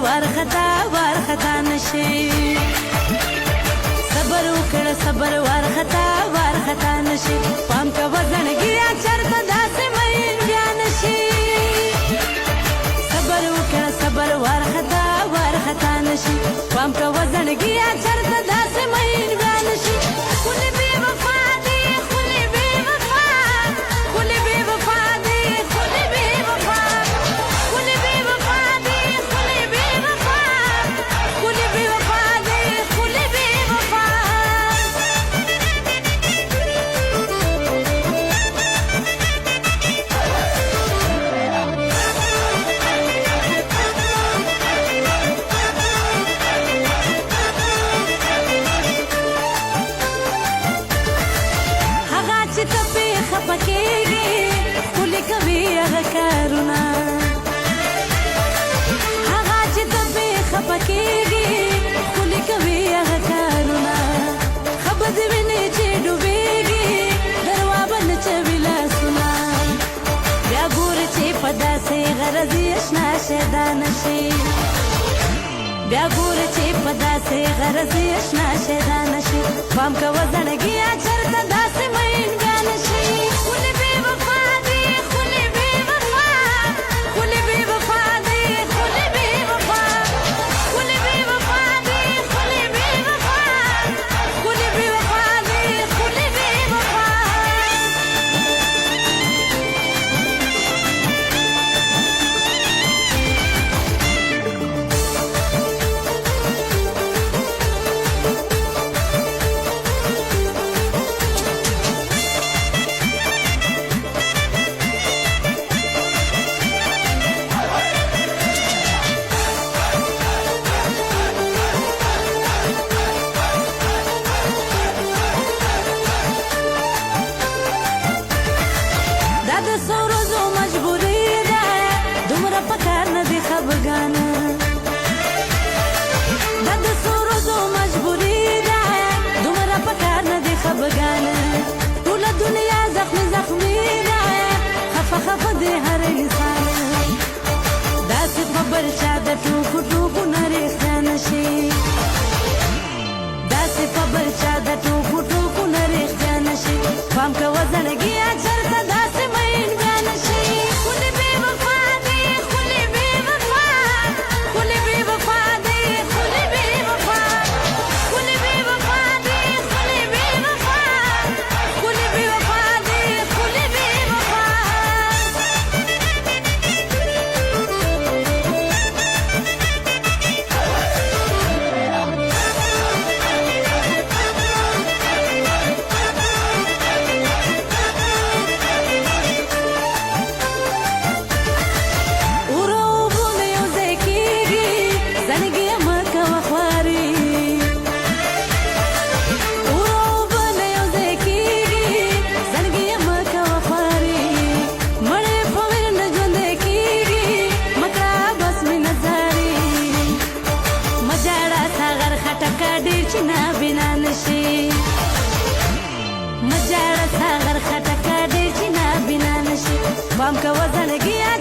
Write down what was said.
وارخطا نشي صبر وکړه صبر وارخطا نشي پام کا وزنګیا چرته داسې مې بیا نشي صبر وکړه صبر وارخطا نشي پام کا وزنګیا چرته داسې مې بیا نشي کله بے وفا دي کله بے وفا کله بے وفا دي کله بے وفا کله بے وفا دي کله بے وفا کله بے وفا دي کله بے وفا خپکیږي کلی کوي هغه کارونه هغه چې ته خپکیږي کلی کوي هغه کارونه خبر دې ویني چې ډوبېږي دروابن چې ویلا سنا بیا ګور چې پدا سي غرض آشنا شیدان شي بیا ګور چې پدا سي غرض آشنا شیدان شي پام کا وزنګیا چرته داسې مې ټول دنیا زخمي ده خفه دې هر انسان داسې خبر چا د ټوکو نه رښتیا نشي داسې خبر چا د ټوکو نه رښتیا نشي پام کا وزنګیا چرته داسې مې بیا نشي کله بے وفا دي کله بے وفا کله بے وفا دي کله بے وفا کله بے وفا دي کله بے وفا کله بے وفا دي کله بے وفا مجاړه ساغر خټکا ډېر چې نه بنا نشي بام کا وزنګیا